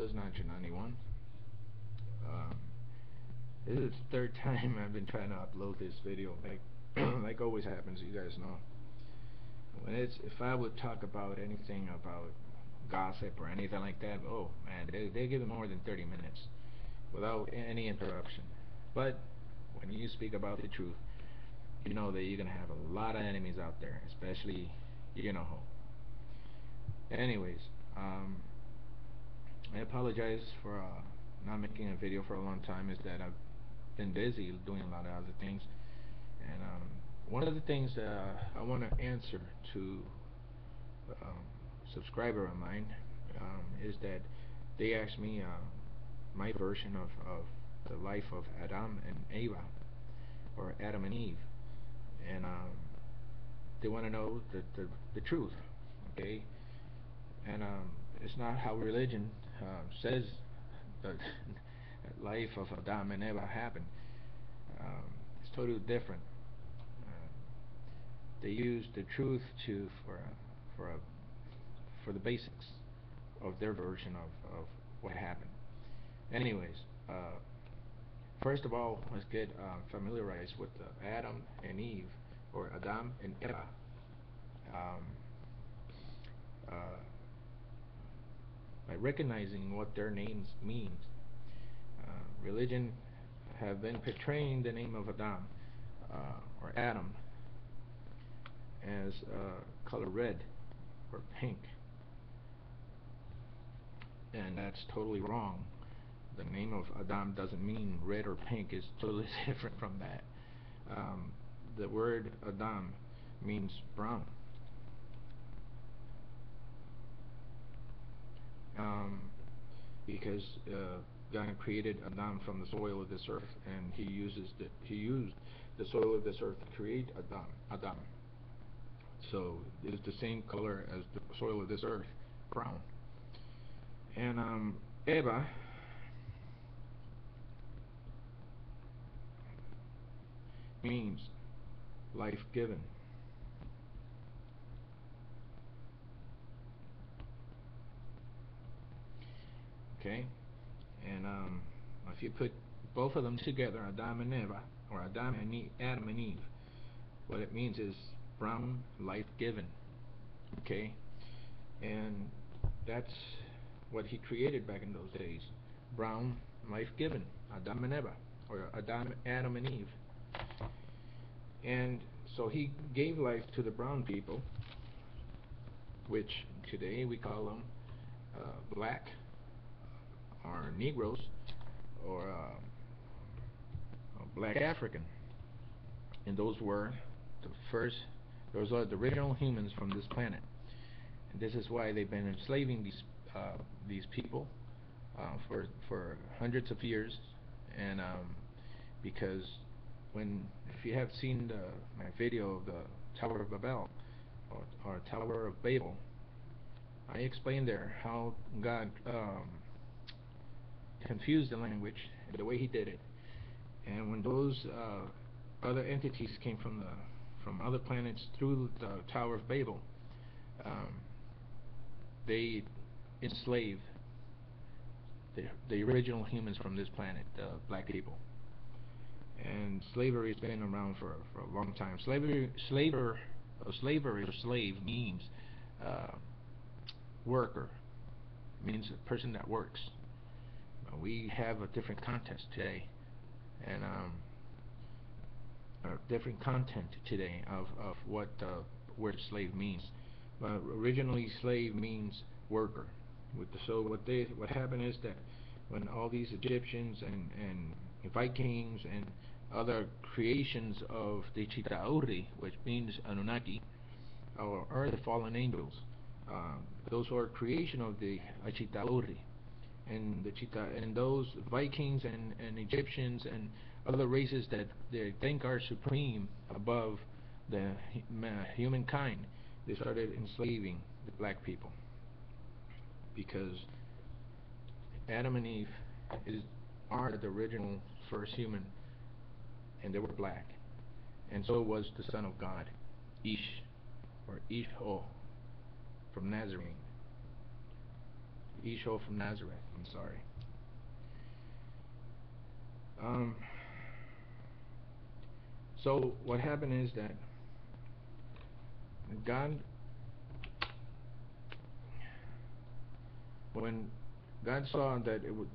was 1991. Um, this is the third time I've been trying to upload this video, like like always happens. You guys know if I would talk about anything about gossip or anything like that, oh man, they give it more than 30 minutes without any interruption. But when you speak about the truth, you know that you're gonna have a lot of enemies out there, especially you know who. Anyways, um, I apologize for not making a video for a long time. Is that I've been busy doing a lot of other things, and one of the things that I want to answer to um, subscriber of mine is that they asked me my version of the life of Adam and Eva, or Adam and Eve, and they want to know the truth, okay? And it's not how religion says the life of Adam and Eva happened. It's totally different. Uh, they use the truth to for a, for the basics of their version of what happened. Anyways, first of all, let's get familiarized with Adam and Eve, or Adam and Eva. Um, uh, by recognizing what their names mean, religion have been portraying the name of Adam or Adam as color red or pink, and that's totally wrong. The name of Adam doesn't mean red or pink. It's totally different from that. Um, the word Adam means brown. Um, because God created Adam from the soil of this earth, and He used the soil of this earth to create Adam. So it's the same color as the soil of this earth, brown. And Eva means life given. Okay, and if you put both of them together, Adam and Eva, or Adam and Eve, what it means is brown, life given. Okay, and that's what He created back in those days: brown, life given, Adam and Eva, or Adam and Eve. And so He gave life to the brown people, which today we call them black, or Negroes, or black African. And those were the first, those are the original humans from this planet. And this is why they've been enslaving these people for hundreds of years. And because if you have seen my video of the Tower of Babel, or Tower of Babel, I explained there how God confused the language the way He did it. And when those other entities came from other planets through the Tower of Babel, um, they enslaved the original humans from this planet, the black people. And slavery has been around for a long time. Slavery or slave means worker, means a person that works. We have a different context today, and a different content today of what the word slave means. But originally, slave means worker. So what happened is that when all these Egyptians and Vikings and other creations of the Chitauri, which means Anunnaki, or the fallen angels, those are creation of the Chitauri, and those Vikings and Egyptians and other races that they think are supreme above the humankind, they started enslaving the black people, because Adam and Eve are the original first human, and they were black, and so was the Son of God, Ish, or Isho, from Nazarene. Yeshua from Nazareth. I'm sorry. Um, so what happened is that God, when God saw that it would,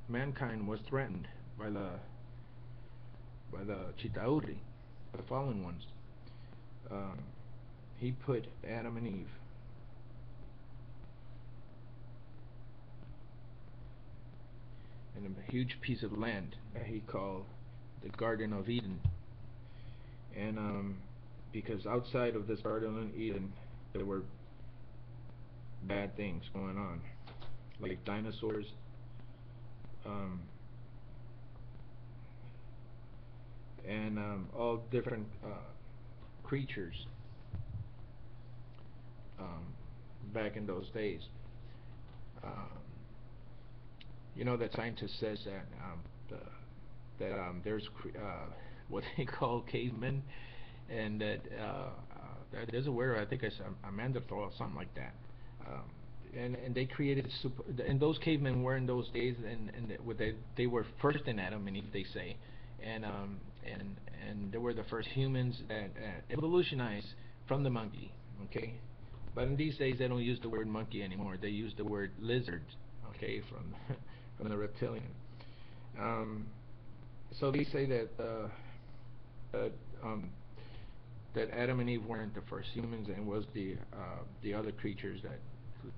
mankind was threatened by the Chitauri, the fallen ones, um, He put Adam and Eve in a huge piece of land that He called the Garden of Eden, and because outside of this Garden of Eden there were bad things going on, like dinosaurs, um, and all different creatures um, back in those days. Um, you know that scientist says that there's what they call cavemen, and that there's a word, I think it's a Neanderthal or something like that. Um, and they created and those cavemen were in those days, and they were first in Adam and Eve, they say, and they were the first humans that evolutionized from the monkey. Okay, but in these days they don't use the word monkey anymore. They use the word lizard. Okay, from from the reptilian. Um, so they say that that um, that Adam and Eve weren't the first humans, and was the other creatures that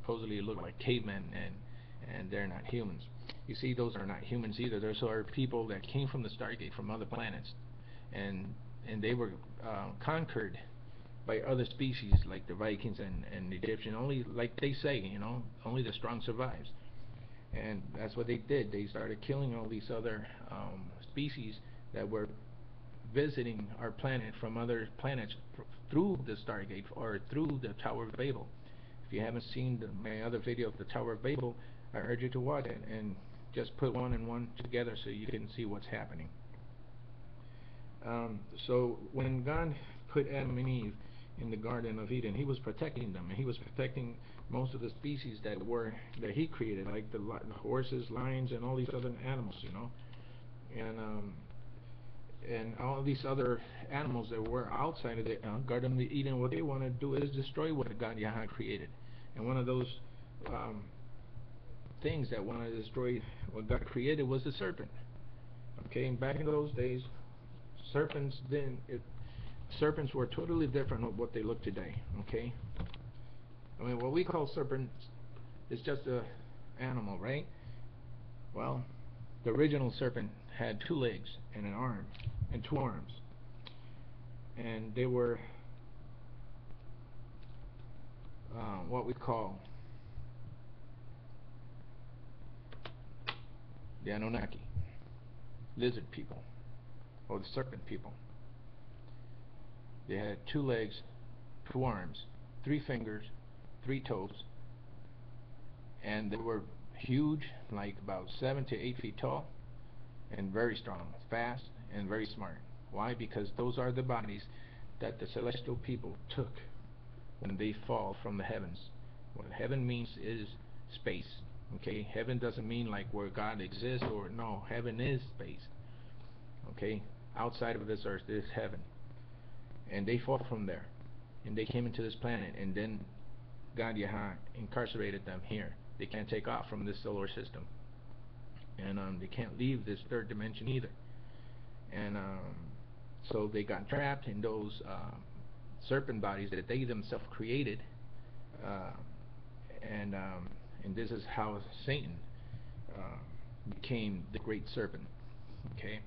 supposedly look like cavemen, and they're not humans. You see, those are not humans either. Those are people that came from the Stargate from other planets, and they were conquered by other species like the Vikings and the Egyptian. Only, like they say, only the strong survives. And that's what they did. They started killing all these other species that were visiting our planet from other planets through the Stargate or through the Tower of Babel. If you haven't seen my other video of the Tower of Babel, I urge you to watch it and just put one and one together so you can see what's happening. So when God put Adam and Eve in the Garden of Eden, He was protecting them, and He was protecting most of the species that He created, like the horses, lions, and all these other animals, and all these other animals that were outside of the Garden of Eden. What they want to do is destroy what God Yahweh created, and one of those things that wanted to destroy what God created was the serpent. Okay, and back in those days, serpents serpents were totally different from what they look today. Okay, I mean, what we call serpents is just a animal, right? Well, the original serpent had 2 legs and an arm and 2 arms, and they were what we call the Anunnaki, lizard people, or the serpent people. They had 2 legs, 2 arms, 3 fingers, 3 toes, and they were huge, like about 7 to 8 feet tall, and very strong, fast, and very smart. Why? Because those are the bodies that the celestial people took when they fall from the heavens. What heaven means is space. Okay, heaven doesn't mean like where God exists, or no, heaven is space. Okay, outside of this earth is heaven, and they fall from there, and they came into this planet, and then God Yahweh incarcerated them here. They can't take off from this solar system, and they can't leave this 3rd dimension either. And so they got trapped in those serpent bodies that they themselves created, uh, and this is how Satan became the great serpent. Okay,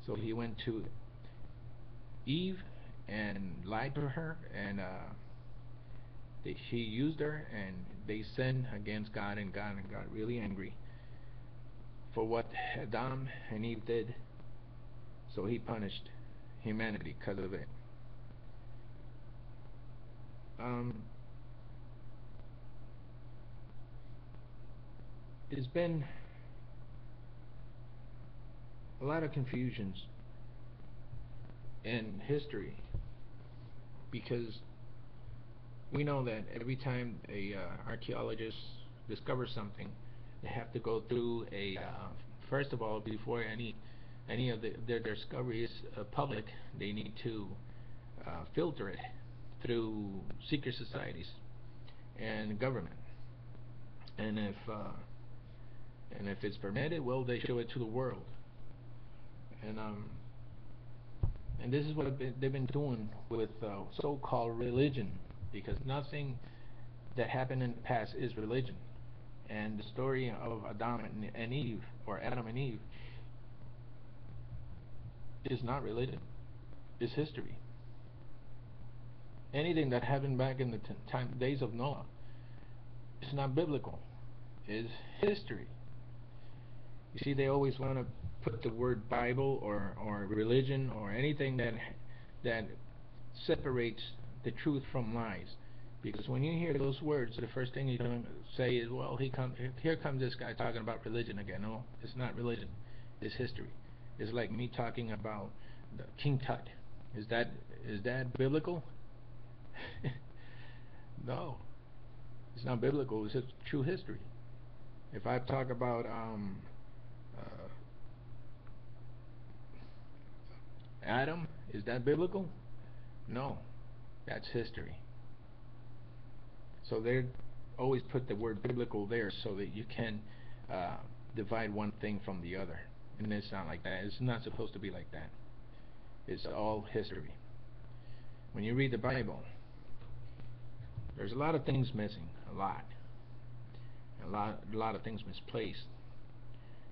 so he went to Eve and lied to her, and he used her, and they sinned against God, and God got really angry for what Adam and Eve did. So He punished humanity because of it. There's been a lot of confusions in history, because We know that every time a archaeologist discovers something, they have to go through a first of all, before any of their discovery is public, they need to filter it through secret societies and government. And if it's permitted, well, they show it to the world. And and this is what they've been doing with so-called religion, because nothing that happened in the past is religion. And the story of Adam and Eve, or Adam and Eve, is not religion. It's history. Anything that happened back in the days of Noah, it's not biblical. It's history. You see, they always want to put the word Bible or religion or anything that separates the truth from lies. Because when you hear those words, the first thing you're going to say is, well, here comes this guy talking about religion again. No, it's not religion. It's history. It's like me talking about the King Tut. Is that biblical? No, it's not biblical. It's just true history. If I talk about Adam, is that biblical? No, that's history. So they always put the word biblical there so that you can divide one thing from the other. And it's not like that. It's not supposed to be like that. It's all history. When you read the Bible, there's a lot of things missing. A lot of things misplaced.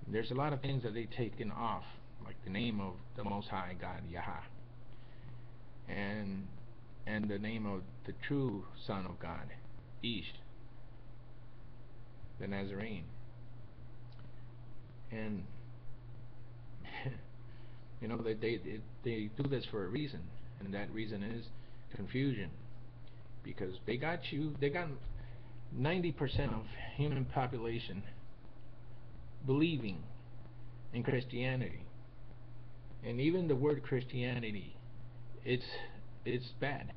There's a lot of things that they've taken off, like the name of the Most High God, Yahweh, and the name of the true Son of God, Ish, the Nazarene. And you know, they do this for a reason, and that reason is confusion, because they got 90% of human population believing in Christianity. And even the word Christianity, it's bad,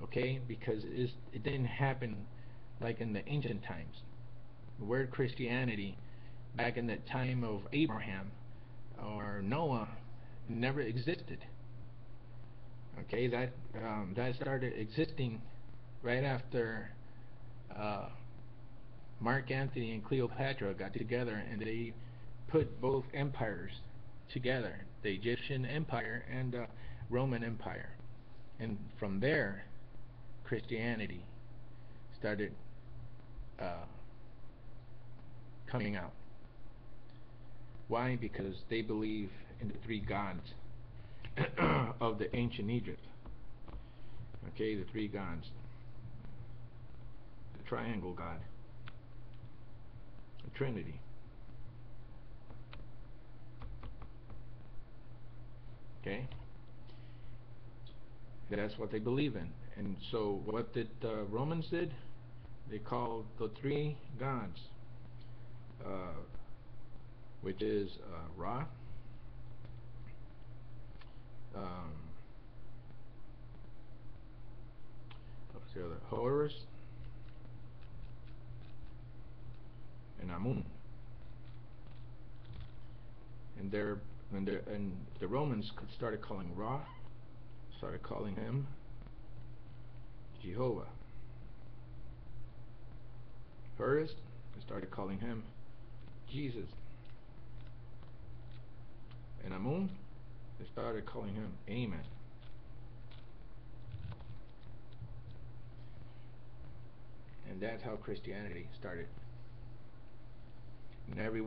okay, because it didn't happen like in the ancient times. The word Christianity back in the time of Abraham or Noah never existed. Okay, that started existing right after Mark Antony and Cleopatra got together, and they put both empires together, the Egyptian Empire and the Roman Empire. And from there, Christianity started coming out. Why? Because they believe in the three gods of the ancient Egypt. Okay, the three gods. The triangle god. The Trinity. Okay? That's what they believe in. And so what did the Romans did? They called the three gods, which is Ra, what's the other? Horus and Amun. And the Romans started calling Ra, started calling him Jehovah. Horus, they started calling him Jesus. And Amun, they started calling him Amen. And that's how Christianity started. And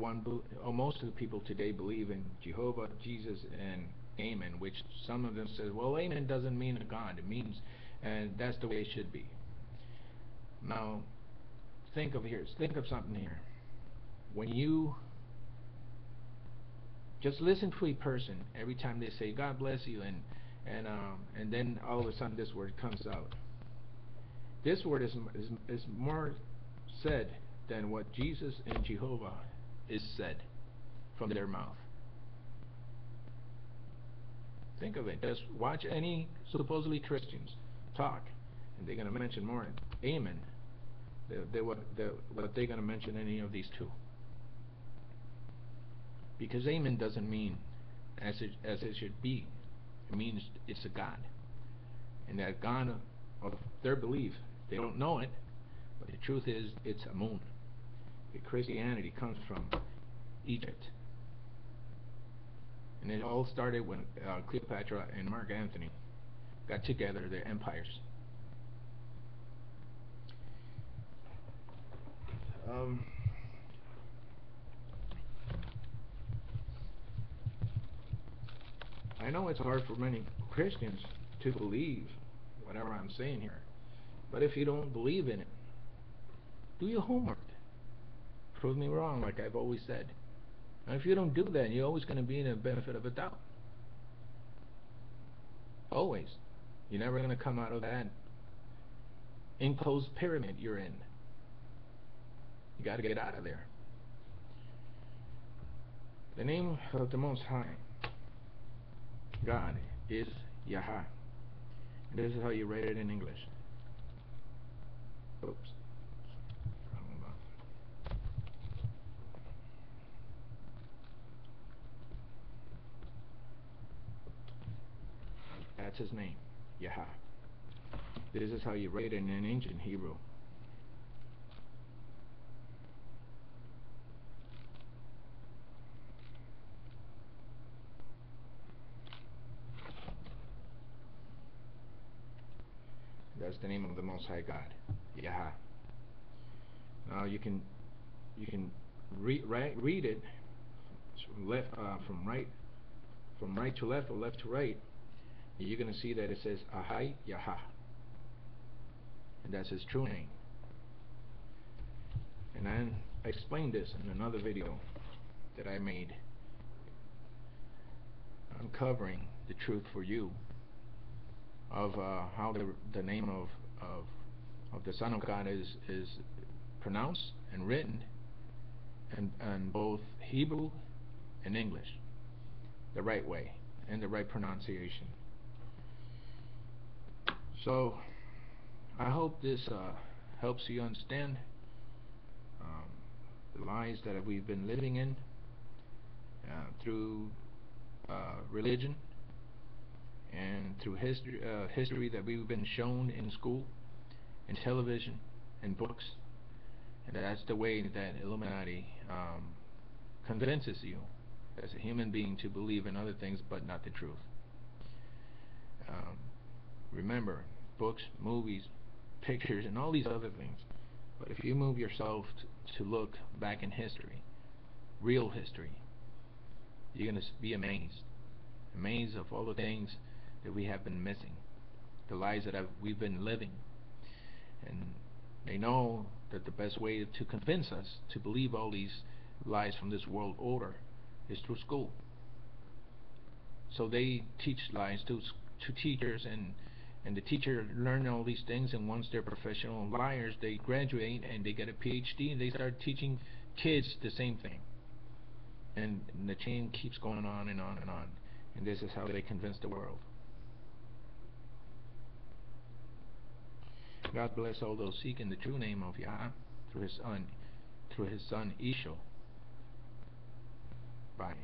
most of the people today believe in Jehovah, Jesus, and Amen, which some of them says, well, Amen doesn't mean a God. It means, and that's the way it should be. Now, think of something here. When you just listen to a person every time they say God bless you, and then all of a sudden this word comes out. This word is more said than what Jesus and Jehovah is said from their mouth. Think of it. Just watch any supposedly Christians talk, and they're going to mention more amen. What they're going to mention any of these two. Because amen doesn't mean as it should be. It means it's a god. And that god of their belief, they don't know it, but the truth is it's a moon. Christianity comes from Egypt. And it all started when Cleopatra and Mark Antony got together their empires. I know it's hard for many Christians to believe whatever I'm saying here, but if you don't believe in it, do your homework. Prove me wrong, like I've always said. Now, if you don't do that, you're always going to be in the benefit of a doubt. Always. You're never going to come out of that enclosed pyramid you're in. You got to get out of there. The name of the Most High God is Yahah. This is how you write it in English. Oops. That's his name, Yahah. This is how you write it in ancient Hebrew. That's the name of the Most High God, Yahah. Now you can read it from right to left or left to right. You're going to see that it says Ahai Yahah, and that's his true name. And I explained this in another video that I made, uncovering the truth for you of how the name of the Son of God is pronounced and written in both Hebrew and English, the right way and the right pronunciation. So I hope this helps you understand the lies that we've been living in through religion and through history that we've been shown in school, in television, in books. And that's the way that Illuminati convinces you as a human being to believe in other things but not the truth. Remember, books, movies, pictures, and all these other things. But if you move yourself to look back in history, real history, you're going to be amazed of all the things that we have been missing, the lies that we've been living. And they know that the best way to convince us to believe all these lies from this world order is through school. So they teach lies to teachers, and the teacher learn all these things, and once they're professional liars, they graduate and they get a PhD and they start teaching kids the same thing. And the chain keeps going on and on and on. And this is how they convince the world. God bless all those seeking the true name of Yah through his son Isho. Bye.